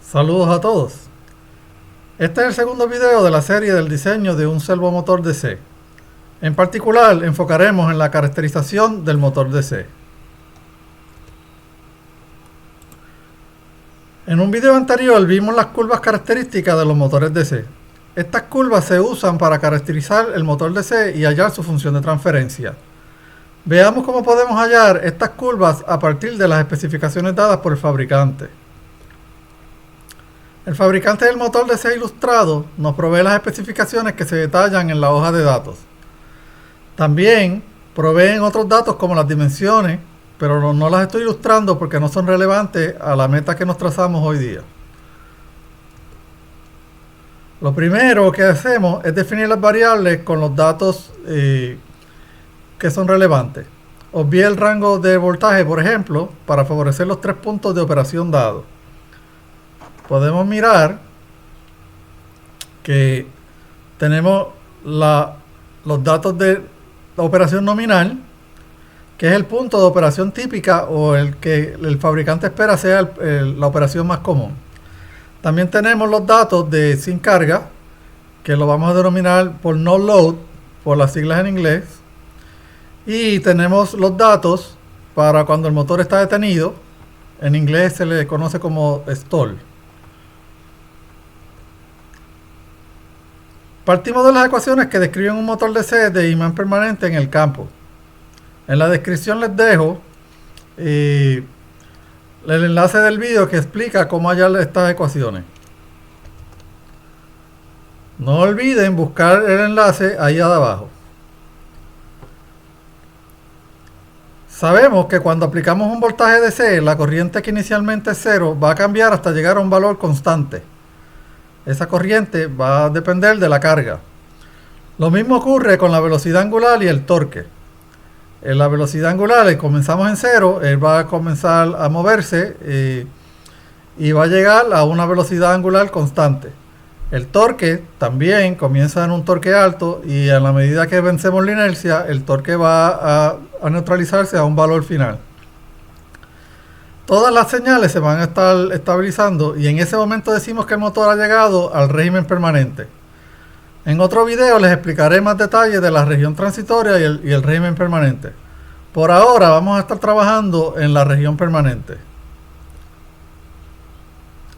Saludos a todos. Este es el segundo video de la serie del diseño de un servomotor DC. En particular, enfocaremos en la caracterización del motor DC. En un video anterior vimos las curvas características de los motores DC. Estas curvas se usan para caracterizar el motor DC y hallar su función de transferencia. Veamos cómo podemos hallar estas curvas a partir de las especificaciones dadas por el fabricante. El fabricante del motor DC ilustrado nos provee las especificaciones que se detallan en la hoja de datos. También proveen otros datos como las dimensiones, pero no las estoy ilustrando porque no son relevantes a la meta que nos trazamos hoy día. Lo primero que hacemos es definir las variables con los datos que son relevantes. Obvié el rango de voltaje, por ejemplo, para favorecer los 3 puntos de operación dados. Podemos mirar que tenemos los datos de la operación nominal, que es el punto de operación típica o el que el fabricante espera sea la operación más común. También tenemos los datos de sin carga, que lo vamos a denominar por no load, por las siglas en inglés. Y tenemos los datos para cuando el motor está detenido. En inglés se le conoce como stall. Partimos de las ecuaciones que describen un motor DC de imán permanente en el campo. En la descripción les dejo el enlace del vídeo que explica cómo hallar estas ecuaciones. No olviden buscar el enlace ahí abajo. Sabemos que cuando aplicamos un voltaje DC, la corriente que inicialmente es 0 va a cambiar hasta llegar a un valor constante. Esa corriente va a depender de la carga. Lo mismo ocurre con la velocidad angular y el torque. En la velocidad angular, comenzamos en 0, él va a comenzar a moverse y va a llegar a una velocidad angular constante. El torque también comienza en un torque alto y a la medida que vencemos la inercia, el torque va a neutralizarse a un valor final. Todas las señales se van a estar estabilizando y en ese momento decimos que el motor ha llegado al régimen permanente. En otro video les explicaré más detalles de la región transitoria y el régimen permanente. Por ahora vamos a estar trabajando en la región permanente.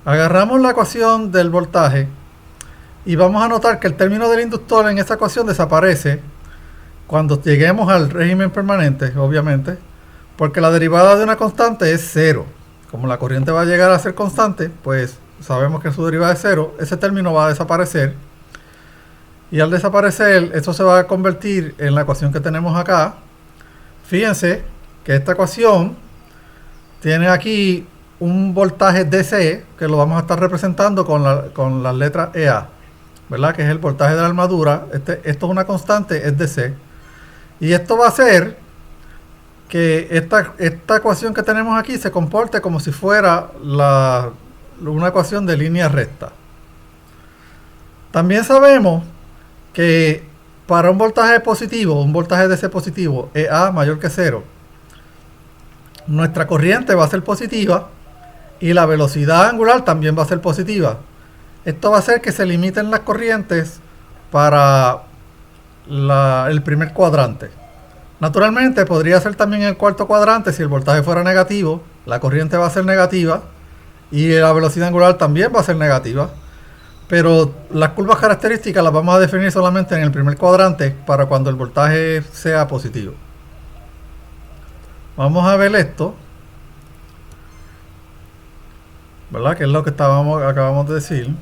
Agarramos la ecuación del voltaje y vamos a notar que el término del inductor en esa ecuación desaparece cuando lleguemos al régimen permanente, obviamente. Porque la derivada de una constante es 0. Como la corriente va a llegar a ser constante, pues sabemos que su derivada es 0. Ese término va a desaparecer. Y al desaparecer, esto se va a convertir en la ecuación que tenemos acá. Fíjense que esta ecuación tiene aquí un voltaje DC, que lo vamos a estar representando con la letra EA, ¿verdad? Que es el voltaje de la armadura. Esto es una constante, es DC. Y esto va a hacer que esta ecuación que tenemos aquí se comporte como si fuera una ecuación de línea recta. También sabemos que para un voltaje positivo, un voltaje DC positivo, EA mayor que 0, nuestra corriente va a ser positiva y la velocidad angular también va a ser positiva. Esto va a hacer que se limiten las corrientes para el primer cuadrante. Naturalmente podría ser también el cuarto cuadrante si el voltaje fuera negativo, la corriente va a ser negativa y la velocidad angular también va a ser negativa. Pero las curvas características las vamos a definir solamente en el primer cuadrante para cuando el voltaje sea positivo. Vamos a ver esto, ¿verdad? Que es lo que acabamos de decir.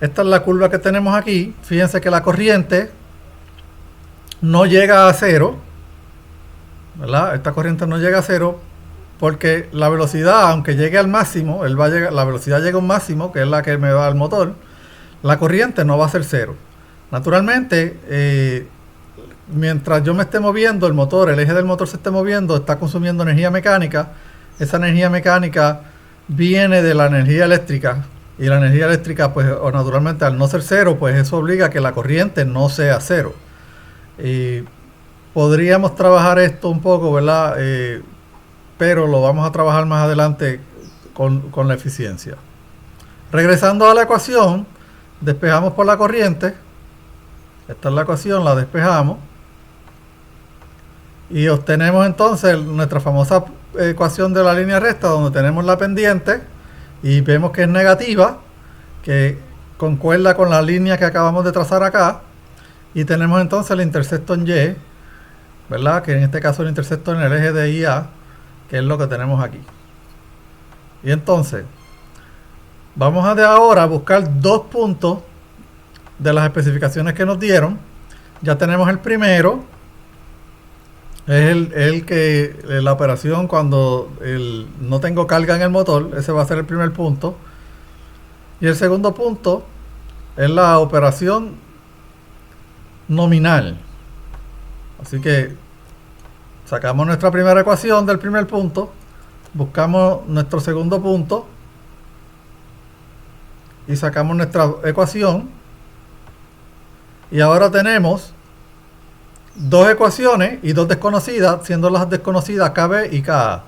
Esta es la curva que tenemos aquí. Fíjense que la corriente no llega a 0, ¿verdad? Esta corriente no llega a 0 porque la velocidad, aunque llegue al máximo, la velocidad llega a un máximo, que es la que me va al motor, la corriente no va a ser 0. Naturalmente, mientras yo me esté moviendo, el eje del motor se esté moviendo, está consumiendo energía mecánica. Esa energía mecánica viene de la energía eléctrica, y la energía eléctrica, pues, naturalmente, al no ser 0, pues eso obliga a que la corriente no sea 0. Podríamos trabajar esto un poco, ¿verdad? Pero lo vamos a trabajar más adelante con la eficiencia. Regresando a la ecuación, despejamos por la corriente. Esta es la ecuación, la despejamos. Y obtenemos entonces nuestra famosa ecuación de la línea recta, donde tenemos la pendiente y vemos que es negativa, que concuerda con la línea que acabamos de trazar acá. Y tenemos entonces el intersecto en Y, ¿verdad? Que en este caso el intersecto en el eje de IA, que es lo que tenemos aquí. Y entonces, vamos a de ahora a buscar dos puntos de las especificaciones que nos dieron. Ya tenemos el primero, es el que la operación cuando no tengo carga en el motor, ese va a ser el primer punto. Y el segundo punto es la operación nominal. Así que sacamos nuestra primera ecuación del primer punto, buscamos nuestro segundo punto y sacamos nuestra ecuación. Y ahora tenemos dos ecuaciones y dos desconocidas, siendo las desconocidas KB y KA.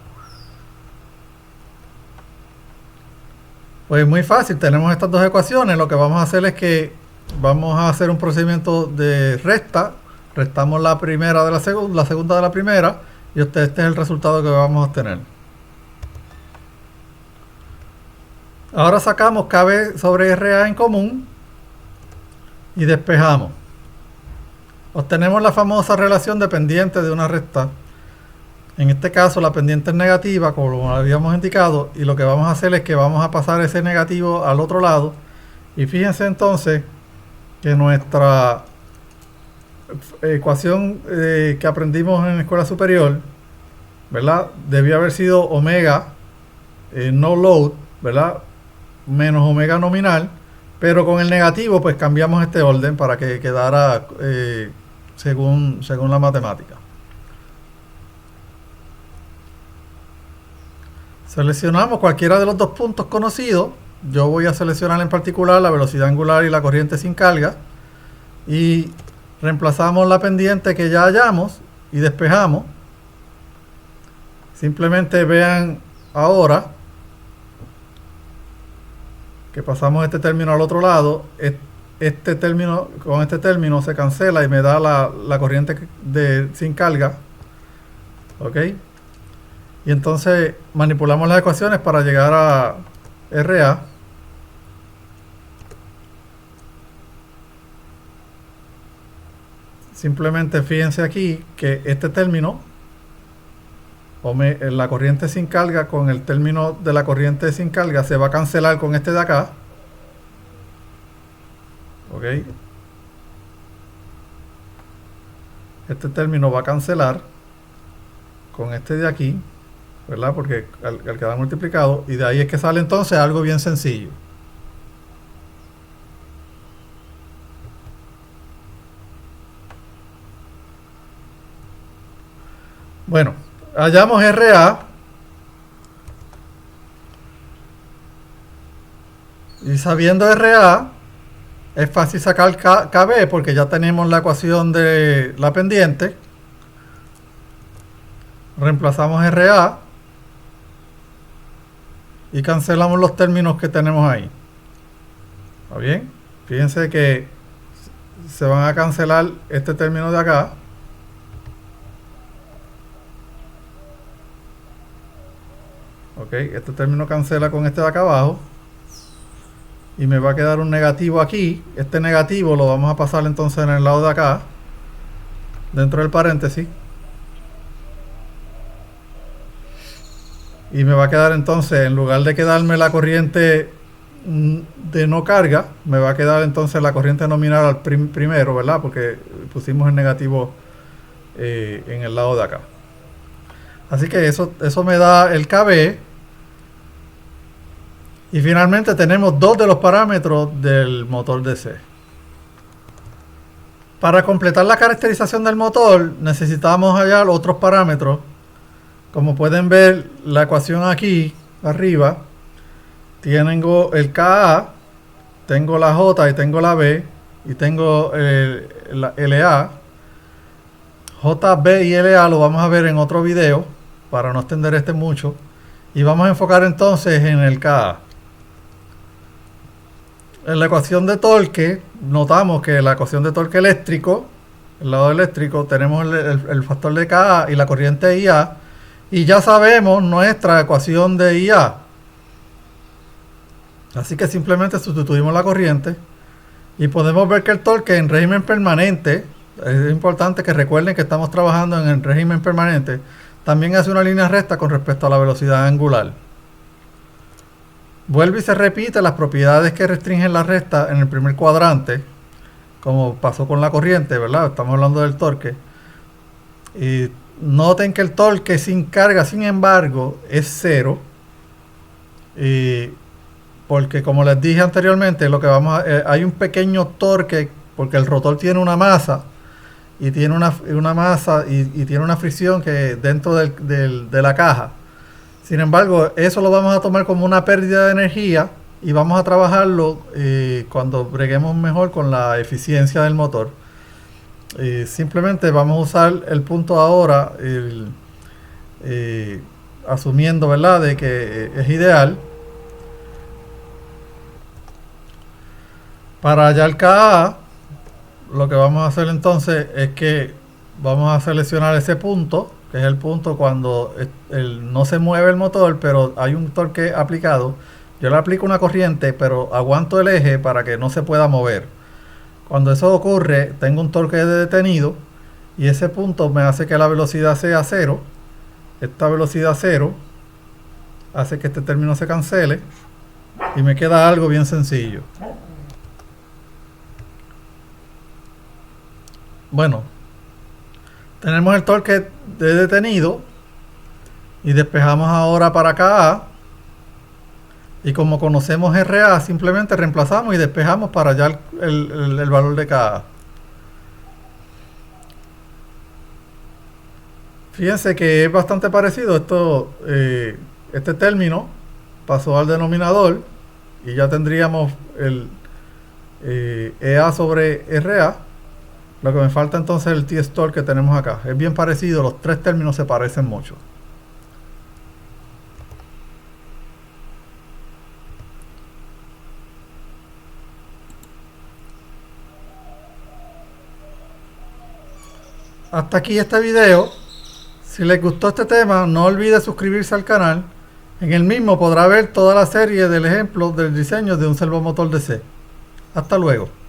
Pues muy fácil, tenemos estas dos ecuaciones. Lo que vamos a hacer es que vamos a hacer un procedimiento de resta. Restamos la primera de la segunda de la primera, y este es el resultado que vamos a obtener. Ahora sacamos KB sobre RA en común y despejamos. Obtenemos la famosa relación de pendiente de una recta. En este caso la pendiente es negativa, como habíamos indicado, y lo que vamos a hacer es que vamos a pasar ese negativo al otro lado. Y fíjense entonces que nuestra ecuación que aprendimos en la escuela superior, ¿verdad? Debía haber sido omega no load, ¿verdad? Menos omega nominal, pero con el negativo pues cambiamos este orden para que quedara según la matemática. Seleccionamos cualquiera de los dos puntos conocidos. Yo voy a seleccionar en particular la velocidad angular y la corriente sin carga, y reemplazamos la pendiente que ya hallamos y despejamos. Simplemente vean ahora que pasamos este término al otro lado. Este término, con este término se cancela y me da la corriente sin carga. ¿Ok? Y entonces manipulamos las ecuaciones para llegar a RA. Simplemente fíjense aquí que este término, la corriente sin carga con el término de la corriente sin carga, se va a cancelar con este de acá. ¿Ok? Este término va a cancelar con este de aquí, ¿verdad? Porque al quedar multiplicado, y de ahí es que sale entonces algo bien sencillo. Bueno, hallamos RA y sabiendo RA es fácil sacar KB porque ya tenemos la ecuación de la pendiente. Reemplazamos RA y cancelamos los términos que tenemos ahí. ¿Está bien? Fíjense que se van a cancelar este término de acá. Ok, este término cancela con este de acá abajo y me va a quedar un negativo aquí. Este negativo lo vamos a pasar entonces en el lado de acá, dentro del paréntesis, y me va a quedar entonces, en lugar de quedarme la corriente de no carga, me va a quedar entonces la corriente nominal al primero, ¿verdad? Porque pusimos el negativo en el lado de acá. Así que eso me da el KB. Y finalmente tenemos dos de los parámetros del motor DC. Para completar la caracterización del motor necesitamos hallar otros parámetros. Como pueden ver, la ecuación aquí arriba, tengo el KA, tengo la J y tengo la B, y tengo la LA. J, B y LA lo vamos a ver en otro video para no extender mucho, y vamos a enfocar entonces en el KA. En la ecuación de torque, notamos que la ecuación de torque eléctrico, el lado eléctrico, tenemos el factor de Ka y la corriente IA, y ya sabemos nuestra ecuación de IA. Así que simplemente sustituimos la corriente y podemos ver que el torque en régimen permanente, es importante que recuerden que estamos trabajando en el régimen permanente, también hace una línea recta con respecto a la velocidad angular. Vuelve y se repite las propiedades que restringen la recta en el primer cuadrante, como pasó con la corriente, ¿verdad? Estamos hablando del torque. Y noten que el torque sin carga, sin embargo, es cero. Y porque como les dije anteriormente, lo que hay un pequeño torque, porque el rotor tiene una masa, y tiene una masa y tiene una fricción que dentro de la caja. Sin embargo, eso lo vamos a tomar como una pérdida de energía y vamos a trabajarlo cuando breguemos mejor con la eficiencia del motor. Simplemente vamos a usar el punto ahora, asumiendo, ¿verdad?, de que es ideal. Para hallar Ka, lo que vamos a hacer entonces es que vamos a seleccionar ese punto, que es el punto cuando no se mueve el motor, pero hay un torque aplicado. Yo le aplico una corriente, pero aguanto el eje para que no se pueda mover. Cuando eso ocurre, tengo un torque de detenido y ese punto me hace que la velocidad sea cero. Esta velocidad cero hace que este término se cancele y me queda algo bien sencillo. Bueno, tenemos el torque de detenido y despejamos ahora para Ka. Y como conocemos RA, simplemente reemplazamos y despejamos para hallar el valor de Ka. Fíjense que es bastante parecido esto. Este término pasó al denominador y ya tendríamos el EA sobre RA. Lo que me falta entonces es el T-Store que tenemos acá. Es bien parecido, los tres términos se parecen mucho. Hasta aquí este video. Si les gustó este tema, no olvide suscribirse al canal. En el mismo podrá ver toda la serie del ejemplo del diseño de un servomotor DC. Hasta luego.